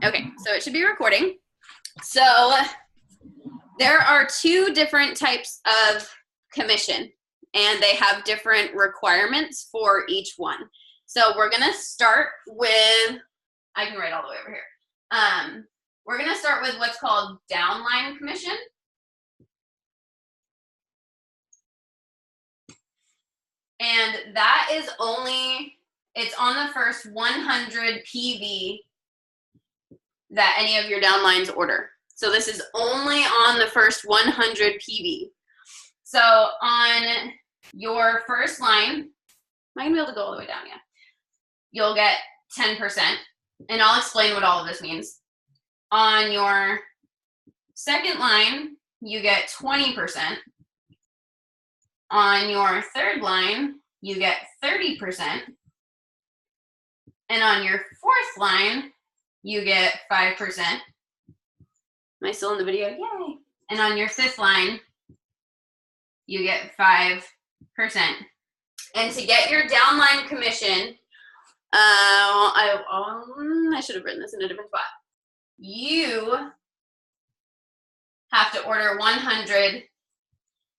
Okay, so it should be recording. So there are two different types of commission, and they have different requirements for each one. So we're gonna start with, I can write all the way over here. We're gonna start with what's called downline commission. And that is only, it's on the first 100 PV that any of your downlines order. So this is only on the first 100 PV. So on your first line, am I gonna be able to go all the way down? Yeah. You'll get 10%, and I'll explain what all of this means. On your second line, you get 20%. On your third line, you get 30%. And on your fourth line, you get 5%. Am I still in the video? Yay. And on your fifth line, you get 5%. And to get your downline commission, I should have written this in a different spot. You have to order 100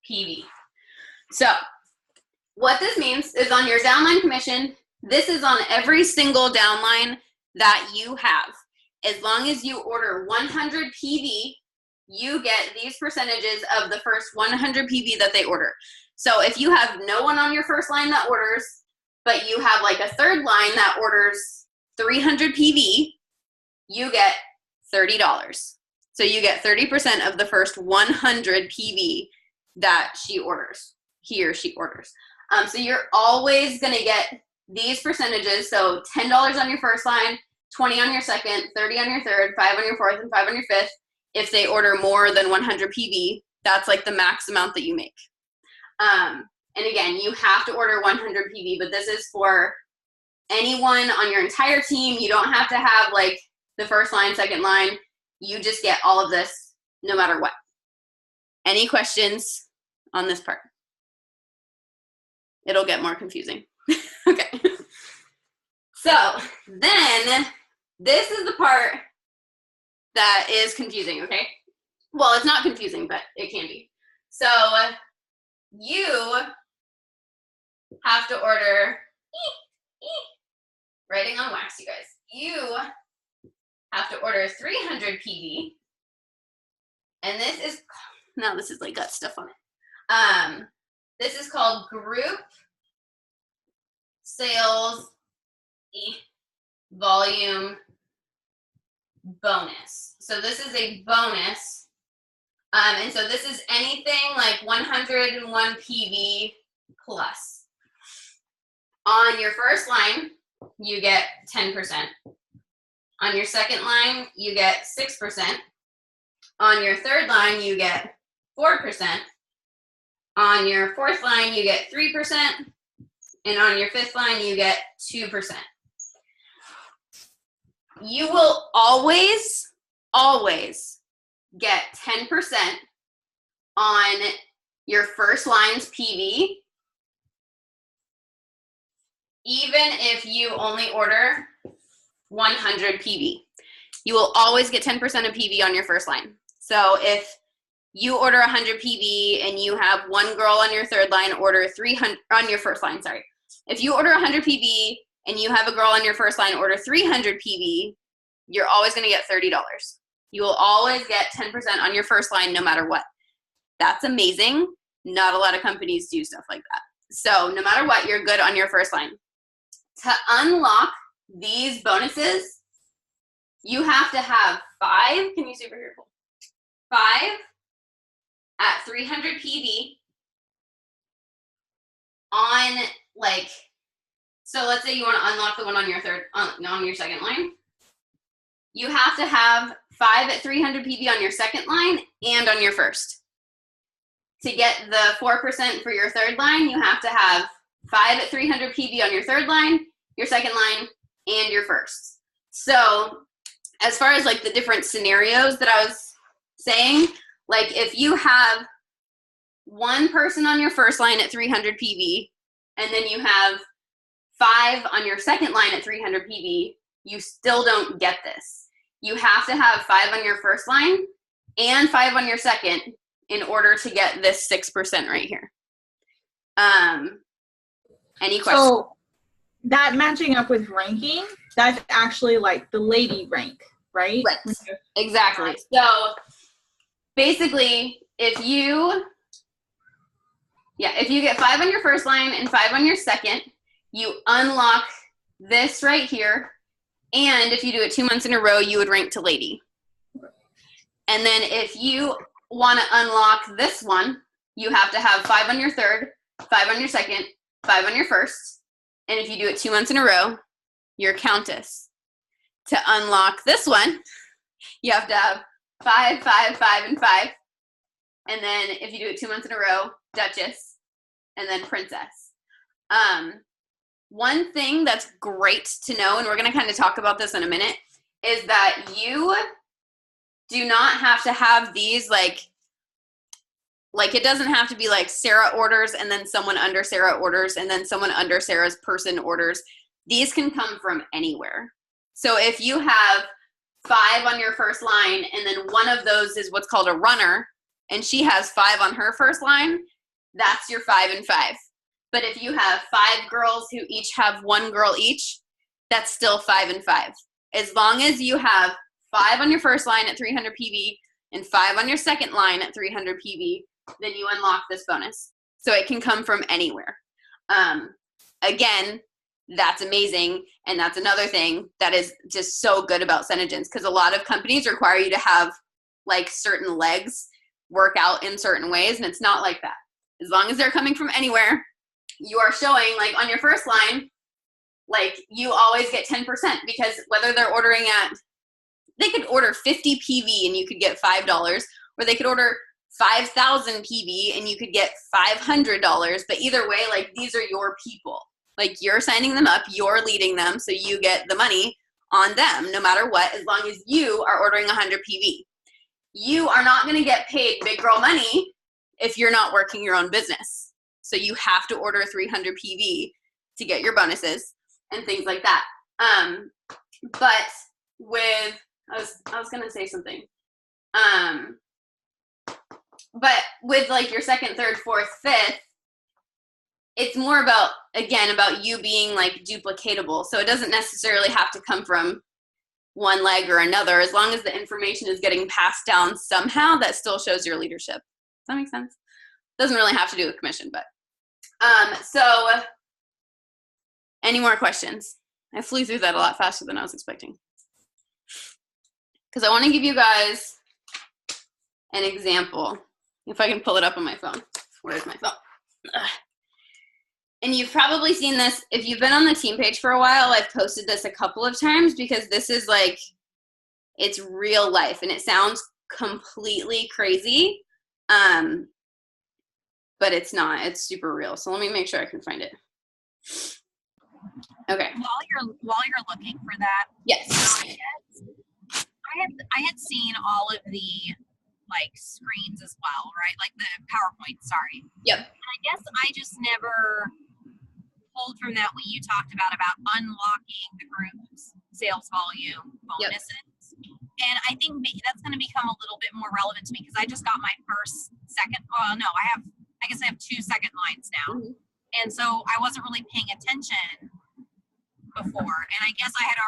PV. So what this means is on your downline commission, this is on every single downline that you have. As long as you order 100 PV, you get these percentages of the first 100 PV that they order. So if you have no one on your first line that orders, but you have like a third line that orders 300 PV, you get $30. So you get 30% of the first 100 PV that he or she orders. So you're always gonna get these percentages. So $10 on your first line, 20 on your second, 30 on your third, 5 on your fourth, and 5 on your fifth. If they order more than 100 PV, that's like the max amount that you make. And again, you have to order 100 PV, but this is for anyone on your entire team. You don't have to have like the first line, second line. You just get all of this no matter what. Any questions on this part? It'll get more confusing. Okay. So then this is the part that is confusing, okay? Well, it's not confusing, but it can be. So you have to order, writing on wax, you guys. You have to order 300 PV. And this is, no, this is like got stuff on it. This is called group sales volume bonus. So this is a bonus. And so this is anything like 101 PV plus. On your first line, you get 10%. On your second line, you get 6%. On your third line, you get 4%. On your fourth line, you get 3%. And on your fifth line, you get 2%. You will always get 10% on your first line's PV, even if you only order 100 PV. You will always get 10% of PV on your first line. So if you order 100 PV and you have one girl on your third line order 300, on your first line, sorry. If you order 100 PV and you have a girl on your first line order 300 PV, you're always gonna get $30. You will always get 10% on your first line no matter what. That's amazing. Not a lot of companies do stuff like that. So no matter what, you're good on your first line. To unlock these bonuses, you have to have 5, can you see over here? 5 at 300 PV on like, so let's say you want to unlock the one on your on your second line. You have to have 5 at 300 PV on your second line and on your first. To get the 4% for your third line, you have to have 5 at 300 PV on your third line, your second line, and your first. So as far as like the different scenarios that I was saying, like if you have one person on your first line at 300 PV, and then you have 5 on your second line at 300 PV, you still don't get this. you have to have 5 on your first line and 5 on your second in order to get this 6% right here. Any questions? So that matching up with ranking, that's actually like the lady rank, right? Right. Exactly. So basically, if you get 5 on your first line and 5 on your second, you unlock this right here. And if you do it 2 months in a row, you would rank to lady. And then if you want to unlock this one, you have to have 5 on your third, 5 on your second, 5 on your first. And if you do it 2 months in a row, you're countess. To unlock this one, you have to have 5, 5, 5, and 5. And then if you do it 2 months in a row, duchess, and then princess. One thing that's great to know, and we're going to kind of talk about this in a minute, is that you do not have to have these like it doesn't have to be like Sarah orders and then someone under Sarah orders and then someone under Sarah's person orders. These can come from anywhere. So if you have 5 on your first line and then one of those is what's called a runner and she has 5 on her first line, that's your 5 and 5. But if you have 5 girls who each have 1 girl each, that's still 5 and 5. As long as you have 5 on your first line at 300 PV and 5 on your second line at 300 PV, then you unlock this bonus. So it can come from anywhere. Again, that's amazing. And that's another thing that is just so good about SeneGence, because a lot of companies require you to have like certain legs work out in certain ways, and it's not like that. As long as they're coming from anywhere, you are showing, like on your first line, like you always get 10%, because whether they're ordering they could order 50 PV and you could get $5, or they could order 5,000 PV and you could get $500. But either way, like these are your people. Like you're signing them up, you're leading them, so you get the money on them no matter what, as long as you are ordering 100 PV. You are not going to get paid big girl money if you're not working your own business. So you have to order 300 PV to get your bonuses and things like that. But with, I was going to say something. But with like your second, third, fourth, fifth, it's more about, again, about you being like duplicatable. So it doesn't necessarily have to come from one leg or another. As long as the information is getting passed down somehow, that still shows your leadership. Does that make sense? Doesn't really have to do with commission, but. So any more questions? I flew through that a lot faster than I was expecting. Because I want to give you guys an example. If I can pull it up on my phone. Where's my phone? Ugh. And you've probably seen this. If you've been on the team page for a while, I've posted this a couple of times, because this is like, it's real life and it sounds completely crazy. But it's not. It's super real. So let me make sure I can find it. Okay. While you're looking for that, yes, I had seen all of the like screens as well, right? Like the PowerPoint. Sorry. Yep. And I guess I just never pulled from that what you talked about unlocking the group's sales volume bonuses. Yep. And I think that's going to become a little bit more relevant to me, because I just got my I guess I have 2 second lines now. Mm-hmm. And so I wasn't really paying attention before. And I guess I had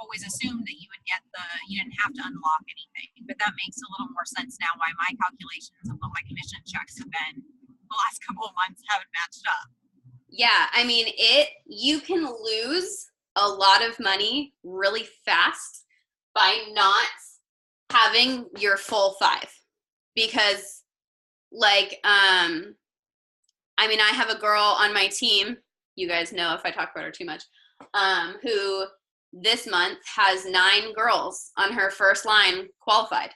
always assumed that you didn't have to unlock anything. But that makes a little more sense now why my calculations of what my commission checks have been the last couple of months haven't matched up. Yeah, I mean, you can lose a lot of money really fast by not having your full 5. Because like, I mean, I have a girl on my team, you guys know if I talk about her too much, who this month has 9 girls on her first line qualified.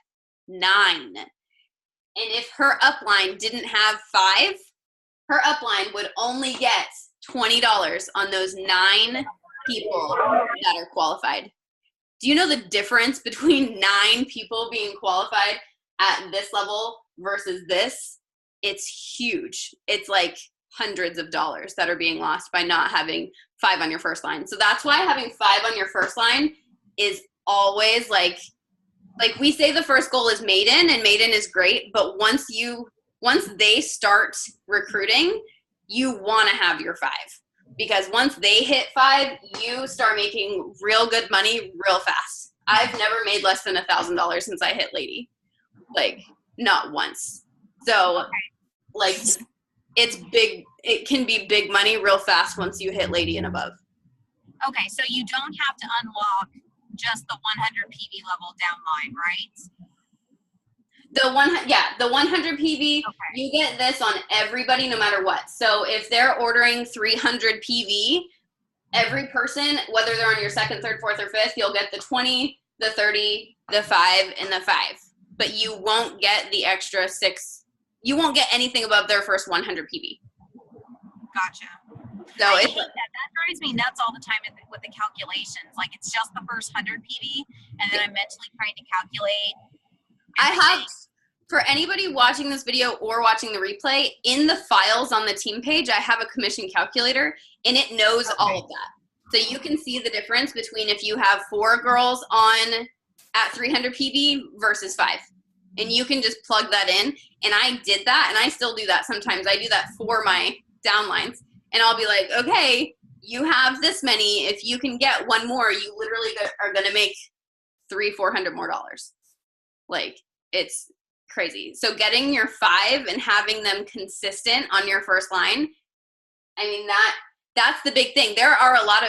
9. And if her upline didn't have 5, her upline would only get $20 on those 9 people that are qualified. Do you know the difference between 9 people being qualified at this level versus this? It's huge. It's like hundreds of dollars that are being lost by not having 5 on your first line. So that's why having 5 on your first line is always like like we say the first goal is maiden, and maiden is great, but once they start recruiting, you want to have your 5, because once they hit 5, you start making real good money real fast. I've never made less than $1,000 since I hit lady, like not once. So like it's big, it can be big money real fast once you hit lady and above. Okay, so you don't have to unlock just the 100 PV level downline, right? The 100 PV, okay. You get this on everybody no matter what. So if they're ordering 300 PV, every person, whether they're on your 2nd, 3rd, 4th, or 5th, you'll get the 20, the 30, the 5, and the 5. But you won't get the extra 6. You won't get anything above their first 100 PV. Gotcha. So that drives me nuts all the time with the calculations. Like it's just the first 100 PV, and then I'm mentally trying to calculate. I have, for anybody watching this video or watching the replay, in the files on the team page, I have a commission calculator, and it knows all of that. So you can see the difference between if you have 4 girls on at 300 PV versus 5. And you can just plug that in. And I did that, and I still do that sometimes. I do that for my downlines. And I'll be like, okay, you have this many. If you can get 1 more, you literally are going to make $300-400 more. Like, it's crazy. So getting your 5 and having them consistent on your first line, I mean, that's the big thing. There are a lot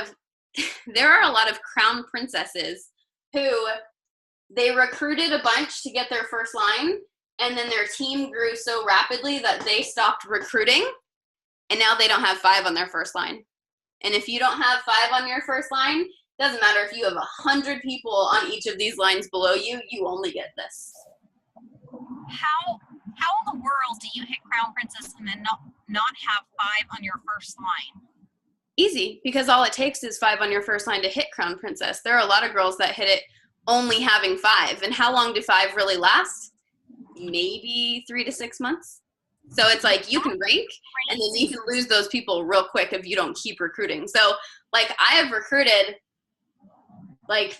of crown princesses who they recruited a bunch to get their first line, and then their team grew so rapidly that they stopped recruiting. And now they don't have 5 on their first line. And if you don't have 5 on your first line, doesn't matter if you have 100 people on each of these lines below you, you only get this. How in the world do you hit Crown Princess and then not have 5 on your first line? Easy, because all it takes is 5 on your first line to hit Crown Princess. There are a lot of girls that hit it only having 5. And how long do 5 really last? Maybe 3 to 6 months. So it's like you can rank, and then you can lose those people real quick if you don't keep recruiting. So like I have recruited like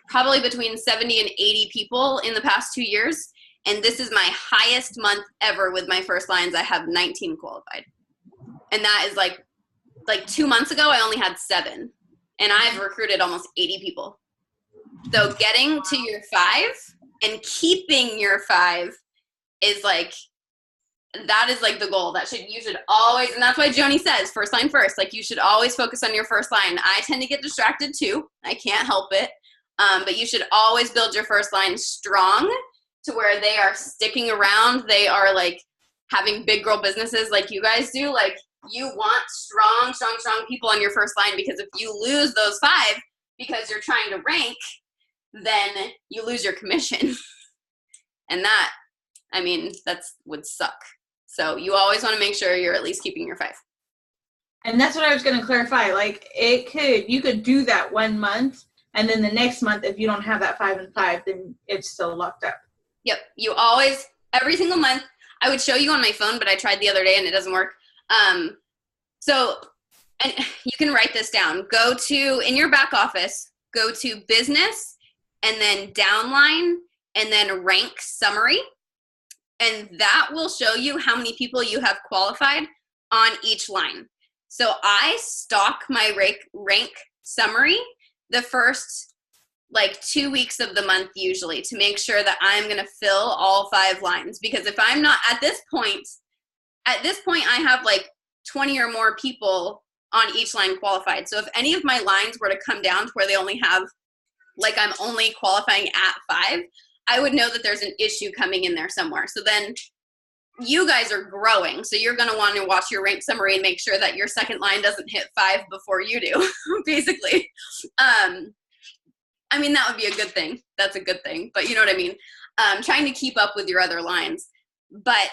probably between 70 and 80 people in the past 2 years. And this is my highest month ever with my first lines. I have 19 qualified. And that is like 2 months ago, I only had 7. And I've recruited almost 80 people. So getting to your 5 and keeping your 5 is like, that is like the goal. You should always, and that's why Joni says first line first. Like you should always focus on your first line. I tend to get distracted too. I can't help it. But you should always build your first line strong to where they are sticking around. They are like having big girl businesses like you guys do. Like you want strong people on your first line, because if you lose those 5 because you're trying to rank, then you lose your commission. And that, I mean, would suck. So you always want to make sure you're at least keeping your 5. And that's what I was going to clarify. Like you could do that 1 month, and then the next month, if you don't have that 5 and 5, then it's still locked up. Yep. You always, every single month, I would show you on my phone, but I tried the other day and it doesn't work. So, and you can write this down. Go to, in your back office, go to business and then downline and then rank summary. And that will show you how many people you have qualified on each line. So I stock my rank summary the first 2 weeks of the month usually, to make sure that I'm going to fill all 5 lines. Because if I'm not at this point I have 20 or more people on each line qualified. So if any of my lines were to come down to where they only have, I'm only qualifying at 5, I would know that there's an issue coming in there somewhere. So then you guys are growing. So you're going to want to watch your rank summary and make sure that your second line doesn't hit 5 before you do, basically. I mean, that would be a good thing. That's a good thing. But you know what I mean? Trying to keep up with your other lines. But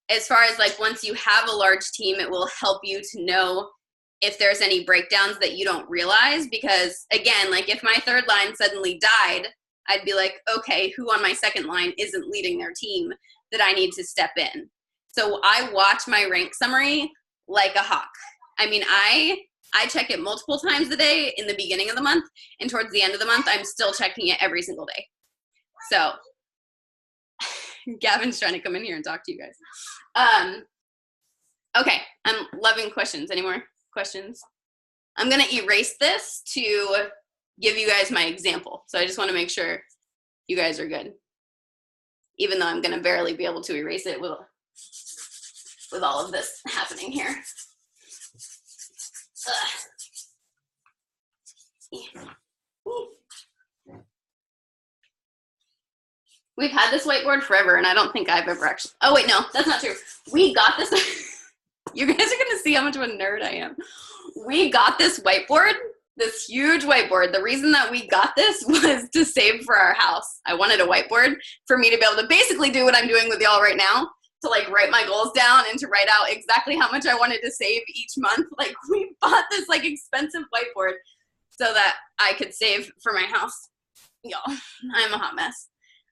as far as once you have a large team, it will help you to know if there's any breakdowns that you don't realize. Because again, if my third line suddenly died, I'd be like, okay, who on my second line isn't leading their team that I need to step in? So I watch my rank summary like a hawk. I mean, I check it multiple times a day in the beginning of the month, and towards the end of the month, I'm still checking it every single day. So Gavin's trying to come in here and talk to you guys. Okay, I'm loving questions. Any more questions? I'm gonna erase this to give you guys my example. So I just wanna make sure you guys are good. Even though I'm gonna barely be able to erase it with all of this happening here. We've had this whiteboard forever, and I don't think I've ever actually, oh wait, no, that's not true. We got this, you guys are gonna see how much of a nerd I am. We got this whiteboard, this huge whiteboard. The reason that we got this was to save for our house. I wanted a whiteboard for me to be able to basically do what I'm doing with y'all right now, to like write my goals down and to write out exactly how much I wanted to save each month. Like we bought this like expensive whiteboard so that I could save for my house. Y'all, I'm a hot mess.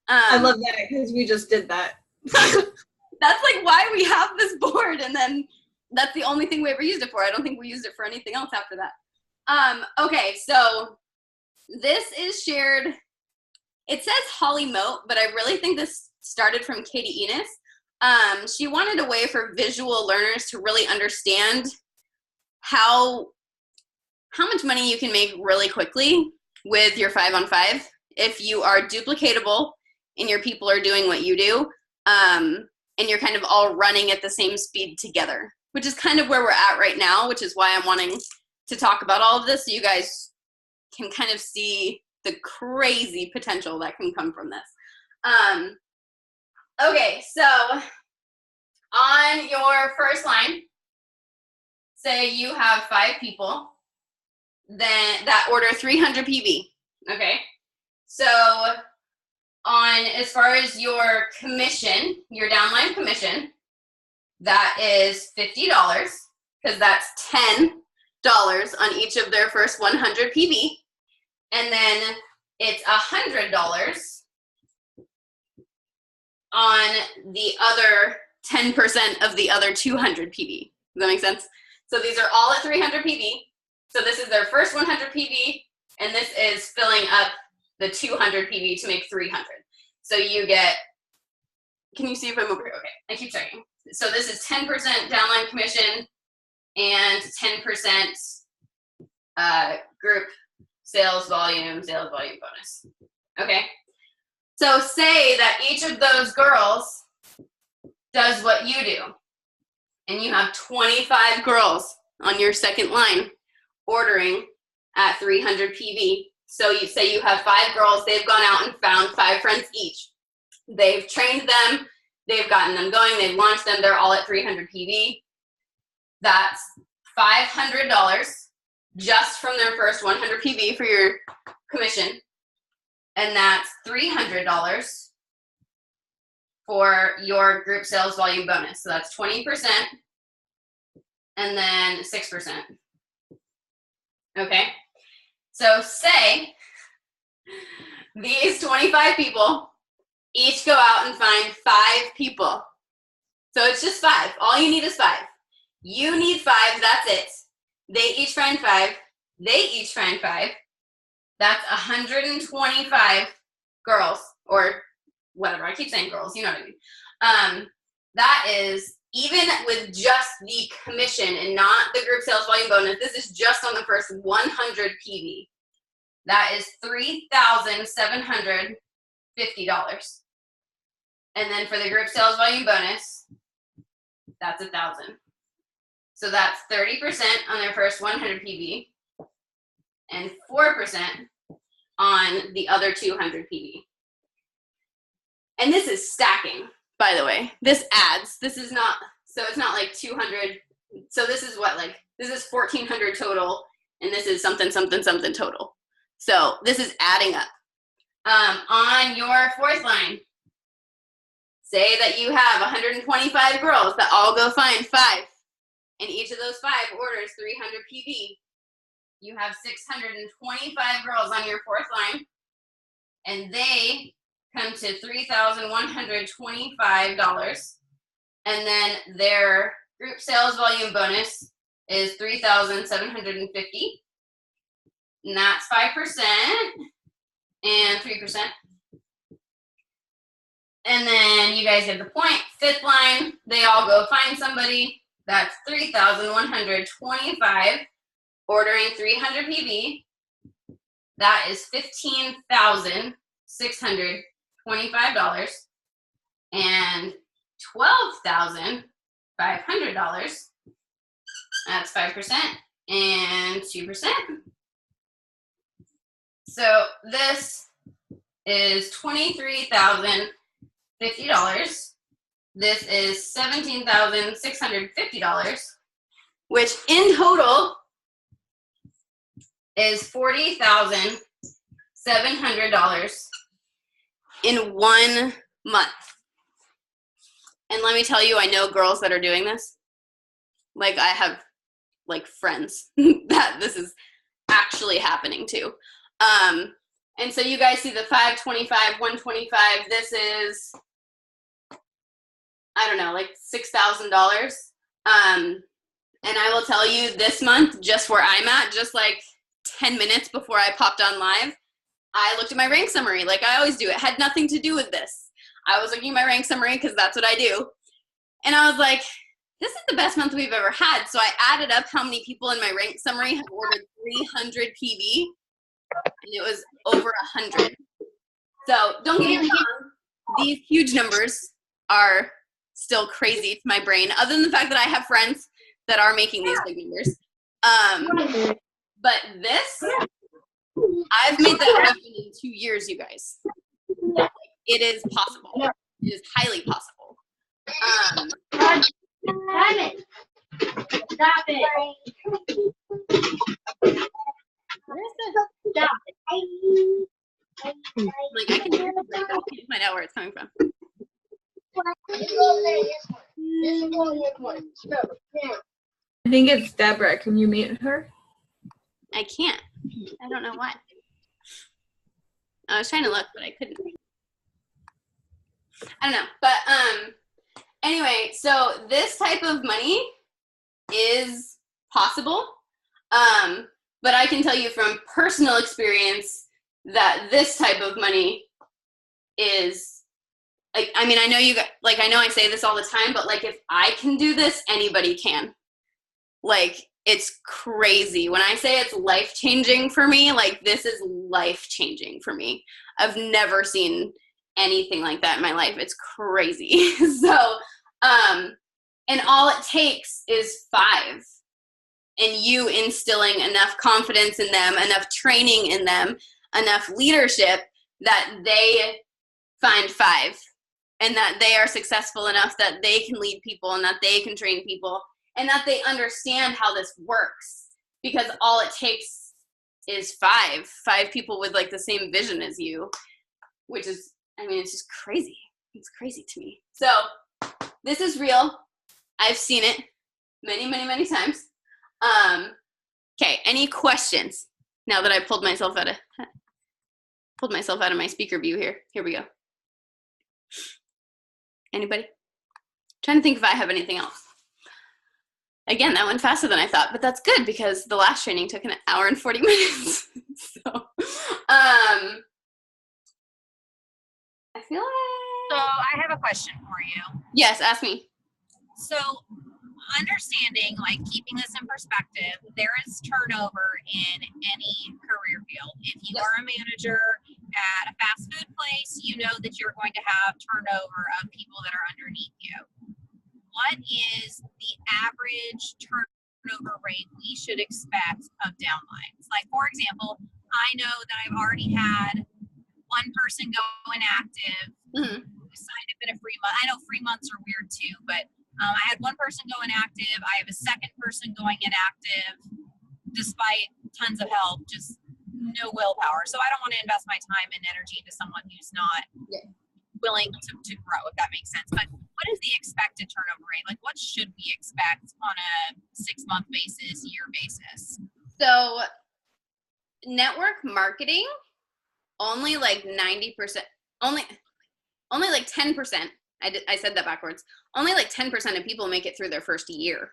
I love that because we just did that. That's like why we have this board, and then that's the only thing we ever used it for. I don't think we used it for anything else after that. Okay, so this is shared. It says Holly Moat, but I really think this started from Katie Enos. She wanted a way for visual learners to really understand how much money you can make really quickly with your 5-on-5 if you are duplicatable and your people are doing what you do, and you're kind of all running at the same speed together, which is kind of where we're at right now, which is why I'm wanting to talk about all of this so you guys can kind of see the crazy potential that can come from this. Okay, so on your first line, say you have 5 people then that order 300 PV, okay? So on as far as your commission, your downline commission, that is $50 because that's $10 on each of their first 100 PV, and then it's $100 on the other 10% of the other 200 PV. Does that make sense? So these are all at 300 PV. So this is their first 100 PV, and this is filling up the 200 PV to make 300. So you get, can you see if I'm over here? Okay, I keep checking. So this is 10% downline commission and 10% group sales volume bonus. Okay, so say that each of those girls does what you do, and you have 25 girls on your second line ordering at 300 PV. So you say you have 5 girls, they've gone out and found 5 friends each. They've trained them, they've gotten them going, they've launched them, they're all at 300 PV. That's $500 just from their first 100 PV for your commission. And that's $300 for your group sales volume bonus. So that's 20% and then 6%. Okay, so say these 25 people each go out and find 5 people. So it's just 5. All you need is 5. You need 5, that's it. They each find 5. They each find 5. That's 125 girls, or whatever. I keep saying girls, you know what I mean. That is, even with just the commission and not the group sales volume bonus, this is just on the first 100 PV. That is $3,750. And then for the group sales volume bonus, that's $1,000. So that's 30% on their first 100 PV and 4% on the other 200 PV. And this is stacking, by the way. This adds. This is not, so it's not like 200. So this is what, like, this is 1,400 total, and this is something, something, something total. So this is adding up. On your fourth line, say that you have 125 girls that all go find 5, and each of those 5 orders 300 PV. You have 625 girls on your fourth line, and they come to $3,125, and then their group sales volume bonus is $3,750, and that's 5% and 3%. And then you guys get the point. Fifth line, they all go find somebody. That's 3,125. Ordering 300 PV. That is $15,625. And $12,500. That's 5% and 2%. So this is $23,050. This is $17,650, which in total is $40,700 in 1 month. And let me tell you, I know girls that are doing this. Like, I have like friends that this is actually happening to. And so you guys see the 525, 125. This is, I don't know, like $6,000. And I will tell you, this month, just where I'm at, just like 10 minutes before I popped on live, I looked at my rank summary like I always do. It had nothing to do with this. I was looking at my rank summary because that's what I do. And I was like, this is the best month we've ever had. So I added up how many people in my rank summary have ordered 300 PV, and it was over 100. So don't get me wrong, these huge numbers are still crazy to my brain, other than the fact that I have friends that are making these big numbers. But this, I've made that happen in 2 years, you guys. It is possible. It is highly possible. Stop it. Stop it. Where's the, Stop it. like, I can hear the break, but I can't find out where it's coming from. I think it's Deborah. Can you mute her? I can't. I don't know why. I was trying to look, but I couldn't. I don't know. But anyway, so this type of money is possible. But I can tell you from personal experience that this type of money is, like, I mean, I know you got, like, I know I say this all the time, but like, if I can do this, anybody can. Like, it's crazy. When I say it's life-changing for me, like, this is life-changing for me. I've never seen anything like that in my life. It's crazy. So, and all it takes is 5. And you instilling enough confidence in them, enough training in them, enough leadership that they find 5. And that they are successful enough that they can lead people and that they can train people and that they understand how this works. Because all it takes is 5 people with like the same vision as you, which is, I mean, it's just crazy. It's crazy to me. So this is real. I've seen it many, many, many times. Okay, any questions now that I pulled myself out of my speaker view here? Here we go. Anybody? Trying to think if I have anything else. Again, that went faster than I thought, but that's good because the last training took 1 hour and 40 minutes. So, I feel like... So I have a question for you. Yes, ask me. So understanding, like keeping this in perspective, there is turnover in any career field. If you are a manager at a fast food place, you know that you're going to have turnover of people that are underneath you. What is the average turnover rate we should expect of downlines? Like, for example, I know that I've already had one person go inactive, who signed up in a free month. I know free months are weird too, but I had one person go inactive. I have a second person going inactive despite tons of help, just no willpower. So I don't want to invest my time and energy into someone who's not willing to grow, if that makes sense. But what is the expected turnover rate? Like, what should we expect on a 6-month basis, year basis? So network marketing, only like 90%, only like 10%. I said that backwards. Only like 10% of people make it through their first year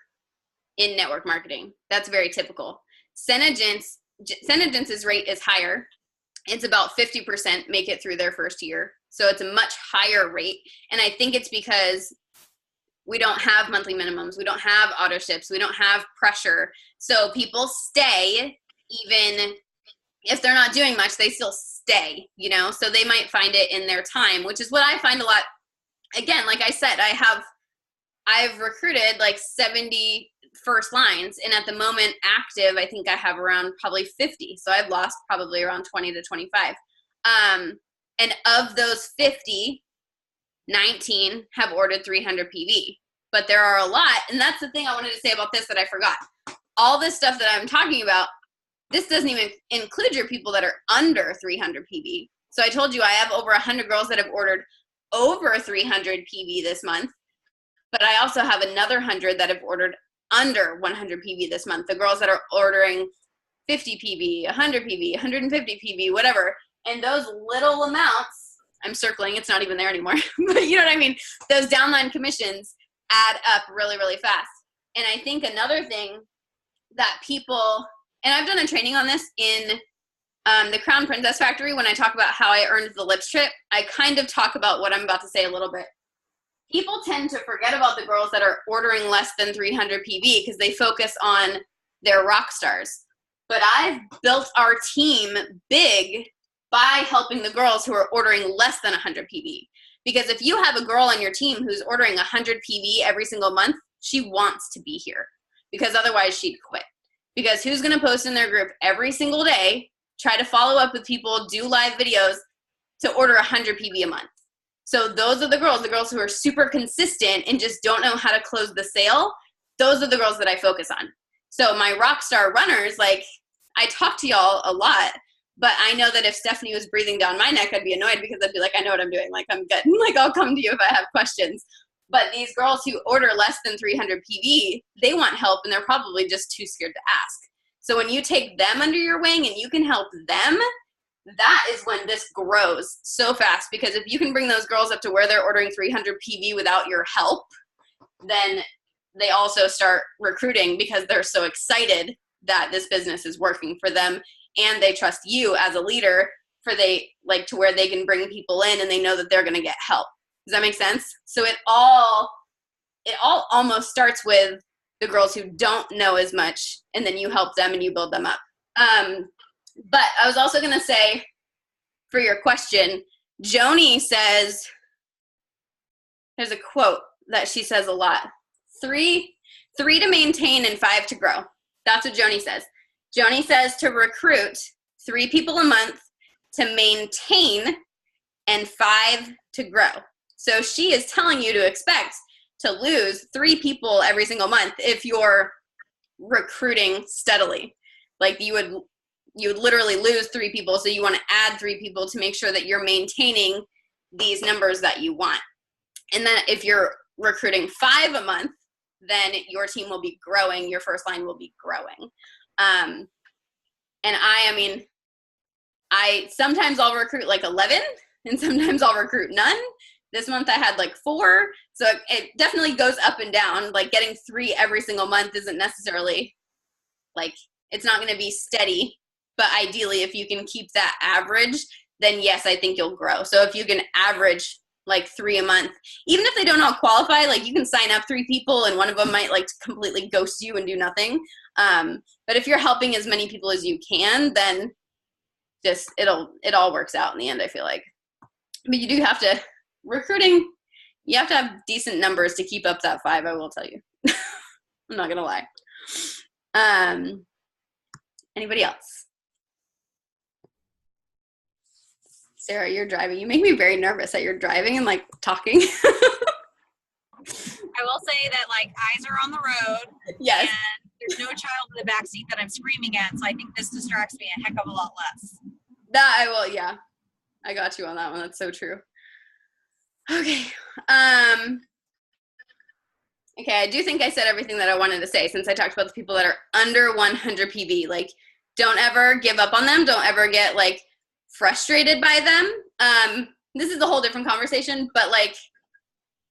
in network marketing. That's very typical. SeneGence's rate is higher. it's about 50% make it through their first year. So it's a much higher rate. And I think it's because we don't have monthly minimums. We don't have auto ships. We don't have pressure. So people stay, even if they're not doing much, they still stay, you know? So they might find it in their time, which is what I find a lot. Again, like I said, I've recruited like 70 first lines, and at the moment active, I think I have around probably 50. So I've lost probably around 20 to 25. And of those 50, 19 have ordered 300 PV, but there are a lot. And that's the thing I wanted to say about this that I forgot. All this stuff that I'm talking about, this doesn't even include your people that are under 300 PV. So I told you I have over 100 girls that have ordered over 300 PV this month, but I also have another 100 that have ordered under 100 PV this month. The girls that are ordering 50 PV, 100 PV, 150 PV, whatever. And those little amounts, I'm circling, it's not even there anymore, but you know what I mean? Those downline commissions add up really, really fast. And I think another thing that people, and I've done a training on this in the Crown Princess Factory. When I talk about how I earned the lips trip, I kind of talk about what I'm about to say a little bit. People tend to forget about the girls that are ordering less than 300 PV because they focus on their rock stars. But I've built our team big by helping the girls who are ordering less than 100 PV. Because if you have a girl on your team who's ordering 100 PV every single month, she wants to be here, because otherwise she'd quit. Because who's going to post in their group every single day, try to follow up with people, do live videos to order 100 PV a month? So those are the girls who are super consistent and just don't know how to close the sale. Those are the girls that I focus on. So my rock star runners, like, I talk to y'all a lot, but I know that if Stephanie was breathing down my neck, I'd be annoyed, because I'd be like, I know what I'm doing. Like, I'm good. Like, I'll come to you if I have questions. But these girls who order less than 300 PV, they want help, and they're probably just too scared to ask. So when you take them under your wing and you can help them, that is when this grows so fast. Because if you can bring those girls up to where they're ordering 300 PV without your help, then they also start recruiting because they're so excited that this business is working for them, and they trust you as a leader to where they can bring people in and they know that they're going to get help. Does that make sense? So it all almost starts with the girls who don't know as much, and then you help them and you build them up. But I was also going to say, for your question, Joni says, there's a quote that she says a lot: three to maintain and 5 to grow. That's what Joni says. Joni says to recruit 3 people a month, to maintain, and 5 to grow. So she is telling you to expect to lose 3 people every single month if you're recruiting steadily. Like, you would literally lose 3 people, so you want to add 3 people to make sure that you're maintaining these numbers that you want. And then if you're recruiting 5 a month, then your team will be growing, your first line will be growing. And I sometimes I'll recruit like 11, and sometimes I'll recruit none. This month I had like 4, so it definitely goes up and down. Like, getting 3 every single month isn't necessarily, like, it's not going to be steady. But ideally, if you can keep that average, then yes, I think you'll grow. So if you can average like 3 a month, even if they don't all qualify, like, you can sign up 3 people and one of them might like completely ghost you and do nothing. But if you're helping as many people as you can, then just it all works out in the end, I feel like. But you do have to, recruiting, you have to have decent numbers to keep up that 5, I will tell you. I'm not gonna lie. Anybody else? Sarah, you're driving. You make me very nervous that you're driving and like talking. I will say that, like, eyes are on the road. Yes. And there's no child in the back seat that I'm screaming at, so I think this distracts me a heck of a lot less. That I will, yeah. I got you on that one. That's so true. Okay. Okay, I do think I said everything that I wanted to say, since I talked about the people that are under 100 PV. Like, don't ever give up on them. Don't ever get like frustrated by them. This is a whole different conversation, but like,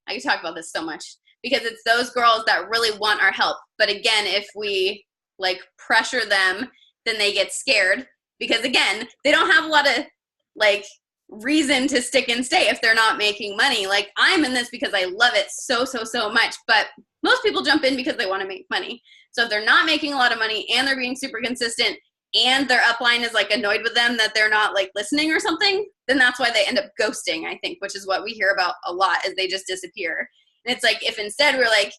I can talk about this so much, because it's those girls that really want our help. But again, if we like pressure them, then they get scared because again, they don't have a lot of like reason to stick and stay if they're not making money. Like I'm in this because I love it so much, but most people jump in because they want to make money. So if they're not making a lot of money and they're being super consistent and their upline is like annoyed with them that they're not like listening or something, then that's why they end up ghosting, I think, which is what we hear about a lot, is they just disappear. And it's like, if instead we're like,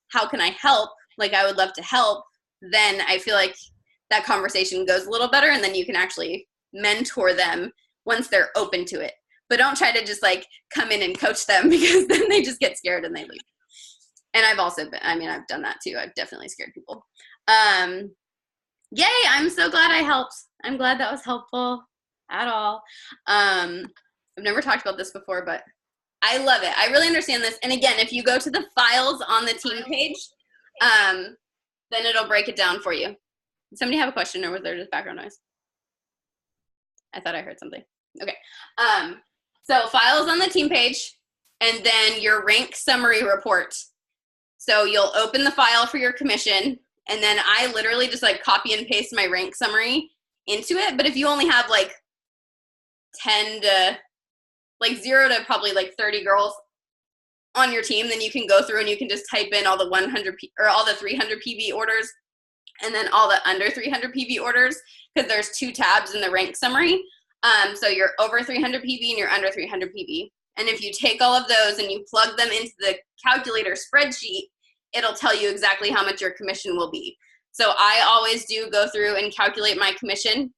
how can I help? Like, I would love to help. Then I feel like that conversation goes a little better, and then you can actually mentor them once they're open to it. But don't try to just like come in and coach them, because then they just get scared and they leave. And I've also been, I mean, I've done that too. I've definitely scared people. Yay, I'm so glad I helped. I'm glad that was helpful at all. I've never talked about this before, but I love it. I really understand this. And again, if you go to the files on the team page, then it'll break it down for you. Did somebody have a question, or was there just background noise? I thought I heard something. Okay. So files on the team page, and then your rank summary report. So you'll open the file for your commission, and then I literally just like copy and paste my rank summary into it. But if you only have like 10 to like 0 to probably like 30 girls on your team, then you can go through and you can just type in all the 100 or all the 300 PV orders, and then all the under 300 PV orders, because there's 2 tabs in the rank summary. So you're over 300 PV and you're under 300 PV. And if you take all of those and you plug them into the calculator spreadsheet, it'll tell you exactly how much your commission will be. So I always do go through and calculate my commission.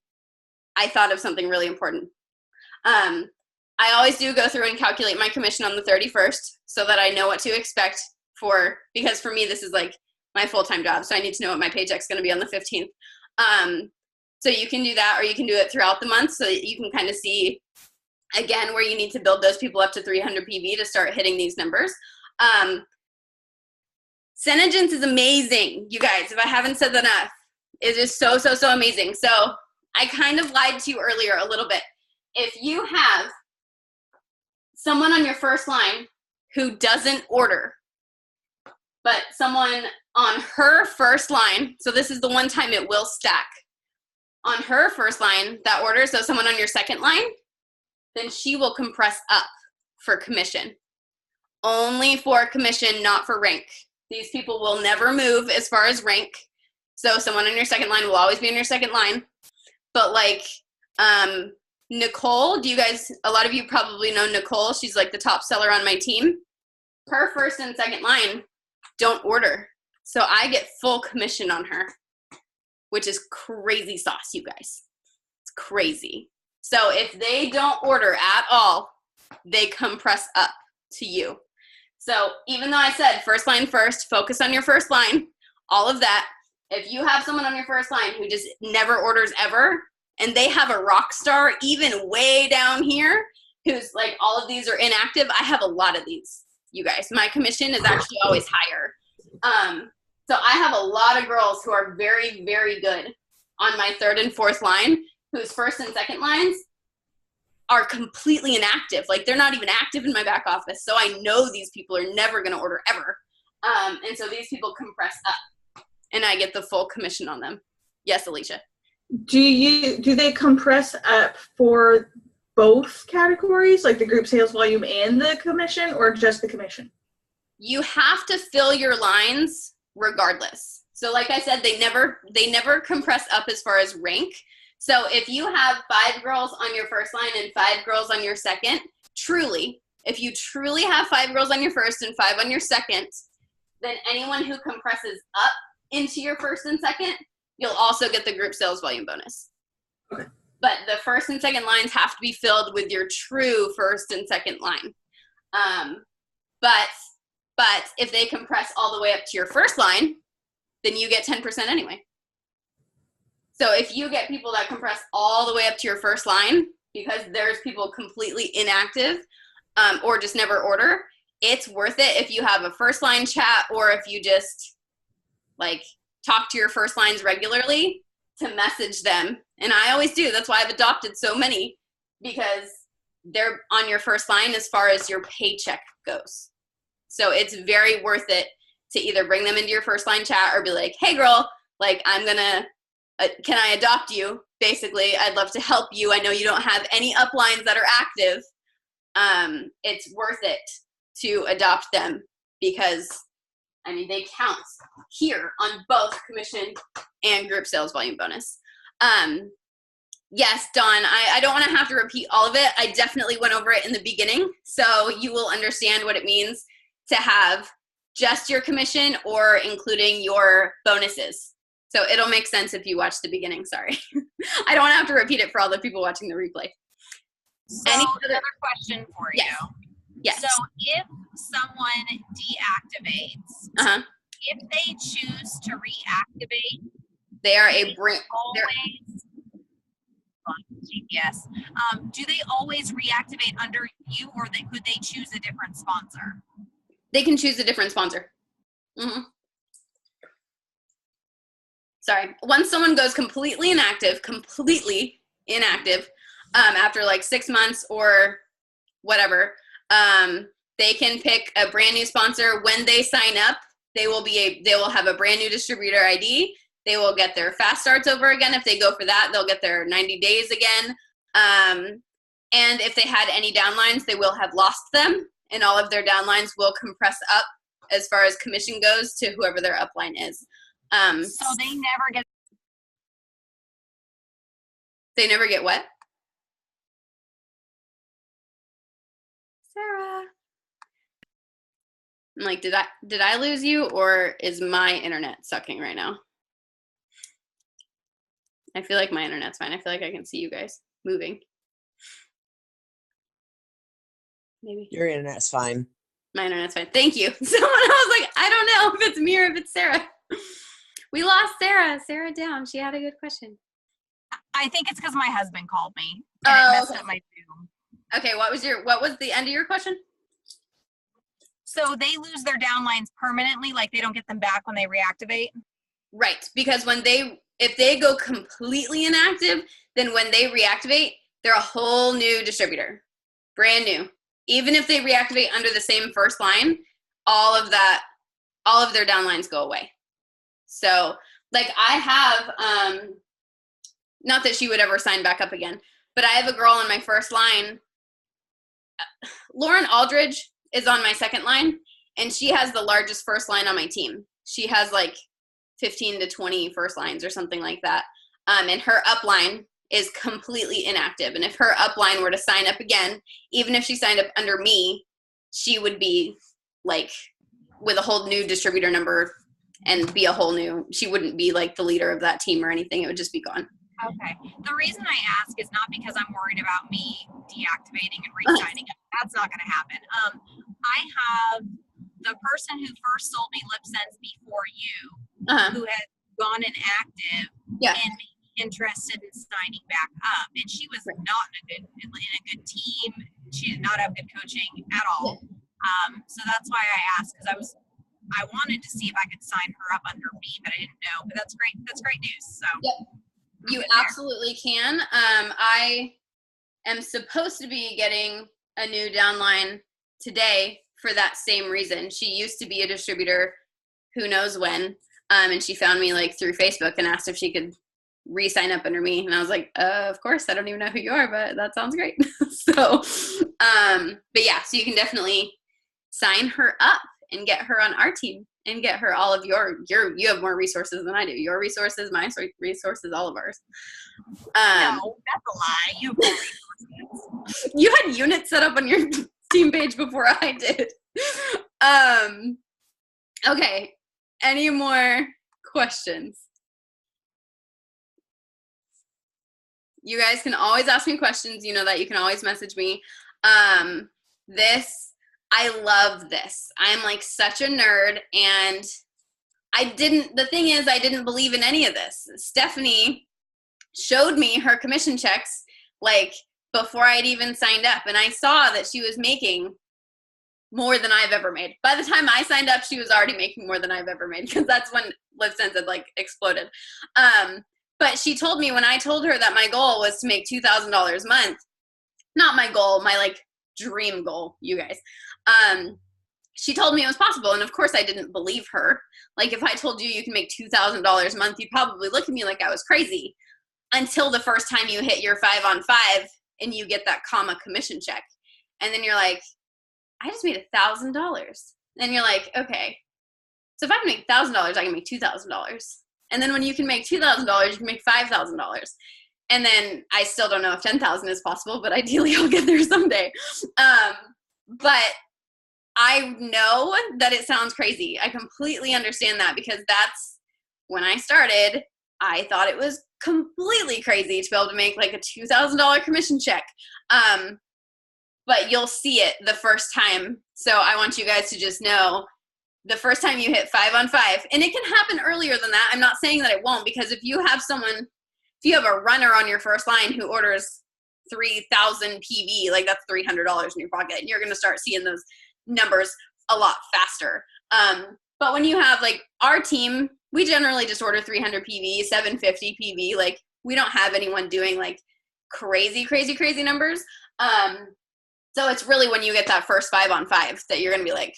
I thought of something really important. I always do go through and calculate my commission on the 31st so that I know what to expect for, because for me, this is like my full-time job. So I need to know what my paycheck's going to be on the 15th. So you can do that, or you can do it throughout the month so that you can kind of see, again, where you need to build those people up to 300 PV to start hitting these numbers. SeneGence is amazing, you guys. If I haven't said that enough, it is so amazing. So I kind of lied to you earlier a little bit. If you have someone on your first line who doesn't order, but someone on her first line, so this is the one time it will stack, on her first line that orders, so someone on your second line, then she will compress up for commission. Only for commission, not for rank. These people will never move as far as rank. So someone on your second line will always be on your second line. But like Nicole, do you guys, a lot of you probably know Nicole. She's like the top seller on my team. Her first and second line don't order. So I get full commission on her, which is crazy sauce, you guys. It's crazy. So if they don't order at all, they compress up to you. So even though I said first line first, focus on your first line, all of that, if you have someone on your first line who just never orders ever, and they have a rock star even way down here, who's like all of these are inactive, I have a lot of these, you guys. My commission is actually always higher. So I have a lot of girls who are very, very good on my third and fourth line, whose first and second lines are completely inactive. Like they're not even active in my back office. So I know these people are never going to order ever. And so these people compress up and I get the full commission on them. Yes, Alicia. Do they compress up for both categories, like the group sales volume and the commission, or just the commission? You have to fill your lines regardless. So like I said, they never compress up as far as rank. So if you have 5 girls on your first line and 5 girls on your second, truly, if you truly have 5 girls on your first and 5 on your second, then anyone who compresses up into your first and second, you'll also get the group sales volume bonus. Okay. But the first and second lines have to be filled with your true first and second line. But if they compress all the way up to your first line, then you get 10% anyway. So if you get people that compress all the way up to your first line, because there's people completely inactive or just never order, it's worth it if you have a first line chat, or if you just like talk to your first lines regularly, to message them. And I always do. That's why I've adopted so many, because they're on your first line as far as your paycheck goes. So it's very worth it to either bring them into your first line chat or be like, hey girl, like I'm gonna can I adopt you? Basically, I'd love to help you. I know you don't have any uplines that are active. It's worth it to adopt them because, I mean, they count here on both commission and group sales volume bonus. Yes, Dawn, I don't want to have to repeat all of it. I definitely went over it in the beginning, so you will understand what it means to have just your commission or including your bonuses. So it'll make sense if you watch the beginning, sorry. I don't want to have to repeat it for all the people watching the replay. So another question for you. Yes. So if someone deactivates, if they choose to reactivate, they are a brand. Yes. Do they always reactivate under you, or could they choose a different sponsor? They can choose a different sponsor. Sorry. Once someone goes completely inactive, after like 6 months or whatever, they can pick a brand new sponsor. When they sign up, they will have a brand new distributor ID. They will get their fast starts over again. If they go for that, they'll get their 90 days again. And if they had any downlines, they will have lost them, and all of their downlines will compress up as far as commission goes to whoever their upline is. So they never get. They never get what? Sarah. I'm like, did I lose you, or is my internet sucking right now? I feel like my internet's fine. I feel like I can see you guys moving. Maybe. Your internet's fine. My internet's fine. Thank you. Someone else was like, I don't know if it's me or if it's Sarah. We lost Sarah. Sarah down. She had a good question. I think it's because my husband called me and it messed up my Zoom. Okay, what was the end of your question? So they lose their downlines permanently, like they don't get them back when they reactivate? Right, because if they go completely inactive, then when they reactivate, they're a whole new distributor, brand new. Even if they reactivate under the same first line, all of their downlines go away. So, like I have, not that she would ever sign back up again, but I have a girl in my first line. Lauren Aldridge is on my second line, and she has the largest first line on my team. She has like 15 to 20 first lines or something like that. And her upline is completely inactive. And if her upline were to sign up again, even if she signed up under me, she would be like with a whole new distributor number and be a whole new, she wouldn't be like the leader of that team or anything. It would just be gone. Okay. The reason I ask is not because I'm worried about me deactivating and re-signing up. That's not going to happen. I have the person who first sold me LipSense before you, who had gone inactive and interested in signing back up, and she was not in a good team. She did not have good coaching at all. So that's why I asked, because I wanted to see if I could sign her up under me, but I didn't know. But that's great. That's great news. So you absolutely can. I am supposed to be getting a new downline today for that same reason. She used to be a distributor, who knows when, and she found me like through Facebook and asked if she could re-sign up under me, and I was like, of course. I don't even know who you are, but that sounds great. So but yeah, so you can definitely sign her up and get her on our team and get her all of you have more resources than I do. Your resources, my resources, all of ours. No, that's a lie. You have more resources. You had units set up on your team page before I did. Okay, any more questions? You guys can always ask me questions. You know that. You can always message me. I love this. I'm like such a nerd, and the thing is, I didn't believe in any of this. Stephanie showed me her commission checks like before I'd even signed up, and I saw that she was making more than I've ever made. By the time I signed up, she was already making more than I've ever made, because that's when LipSense had like exploded. But she told me, when I told her that my goal was to make $2,000 a month, not my goal, my like dream goal, you guys. she told me it was possible. And of course I didn't believe her. Like if I told you can make $2,000 a month, you'd probably look at me like I was crazy until the first time you hit your 5 on 5 and you get that comma commission check. And then you're like, I just made $1,000. Then you're like, okay, so if I can make $1,000, I can make $2,000. And then when you can make $2,000, you can make $5,000. And then I still don't know if 10,000 is possible, but ideally I'll get there someday. But I know that it sounds crazy. I completely understand that, because that's when I started. I thought it was completely crazy to be able to make like a $2,000 commission check. But you'll see it the first time. So I want you guys to just know the first time you hit 5 on 5, and it can happen earlier than that. I'm not saying that it won't, because if you have a runner on your first line who orders 3,000 PV, like that's $300 in your pocket, and you're going to start seeing those numbers a lot faster. But when you have like our team, we generally just order 300 PV, 750 PV. Like we don't have anyone doing like crazy numbers. So it's really when you get that first 5 on 5 that you're going to be like,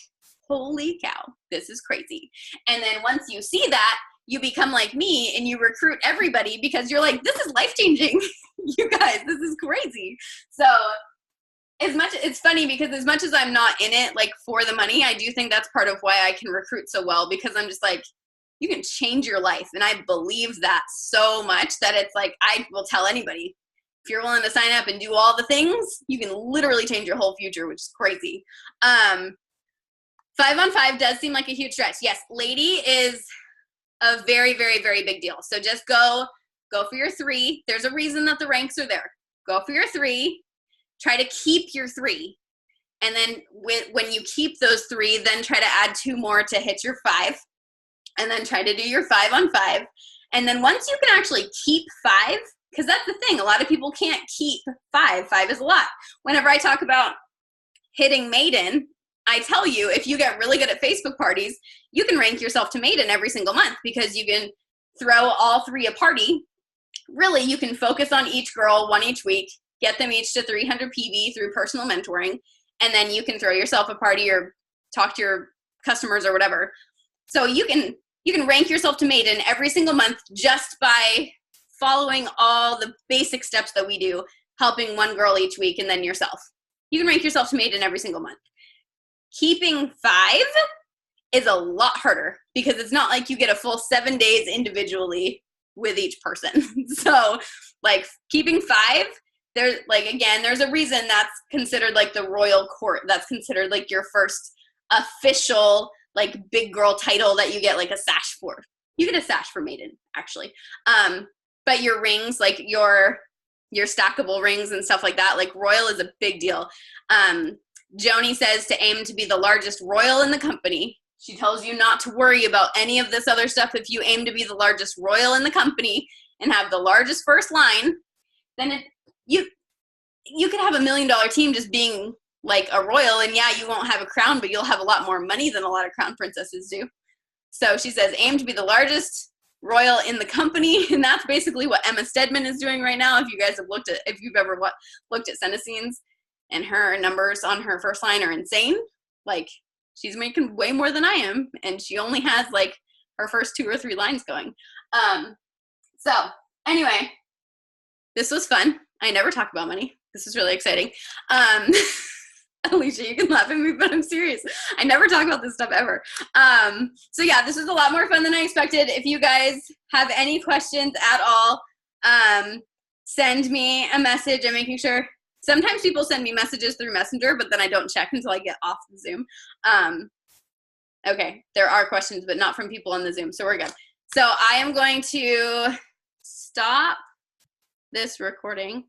holy cow, this is crazy. And then once you see that, you become like me and you recruit everybody, because you're like, this is life-changing. You guys, this is crazy. So it's funny, because as much as I'm not in it like for the money, I do think that's part of why I can recruit so well, because I'm just like, you can change your life. And I believe that so much that it's like, I will tell anybody, if you're willing to sign up and do all the things, you can literally change your whole future, which is crazy. 5 on 5 does seem like a huge stretch. Yes, lady is a very, very, very big deal. So just go for your 3. There's a reason that the ranks are there. Go for your 3. Try to keep your 3. And then when you keep those 3, then try to add 2 more to hit your 5. And then try to do your 5 on 5. And then once you can actually keep 5, because that's the thing, a lot of people can't keep 5. 5 is a lot. Whenever I talk about hitting maiden, I tell you, if you get really good at Facebook parties, you can rank yourself to maiden every single month, because you can throw all 3 a party. Really, you can focus on each girl, 1 each week, get them each to 300 PV through personal mentoring, and then you can throw yourself a party or talk to your customers or whatever. So you can rank yourself to maiden every single month just by following all the basic steps that we do, helping 1 girl each week and then yourself. You can rank yourself to maiden every single month. Keeping 5 is a lot harder, because it's not like you get a full 7 days individually with each person. So like keeping 5, there's like, again, there's a reason that's considered like the royal court. That's considered like your first official like big girl title that you get like a sash for. You get a sash for maiden, actually. But your rings, like your stackable rings and stuff like that, like royal is a big deal. Joni says to aim to be the largest royal in the company. She tells you not to worry about any of this other stuff. If you aim to be the largest royal in the company and have the largest first line, then you could have $1 million team just being like a royal, and yeah, you won't have a crown, but you'll have a lot more money than a lot of crown princesses do. So she says aim to be the largest royal in the company, and that's basically what Emma Stedman is doing right now. If you guys have if you've ever looked at SeneGence, and her numbers on her first line are insane. Like, she's making way more than I am, and she only has like her first 2 or 3 lines going. So anyway, this was fun. I never talk about money. This is really exciting. Alicia, you can laugh at me, but I'm serious. I never talk about this stuff ever. So yeah, this was a lot more fun than I expected. If you guys have any questions at all, send me a message. I'm making sure. Sometimes people send me messages through Messenger, but then I don't check until I get off the Zoom. Okay, there are questions, but not from people on the Zoom, so we're good. So I am going to stop this recording.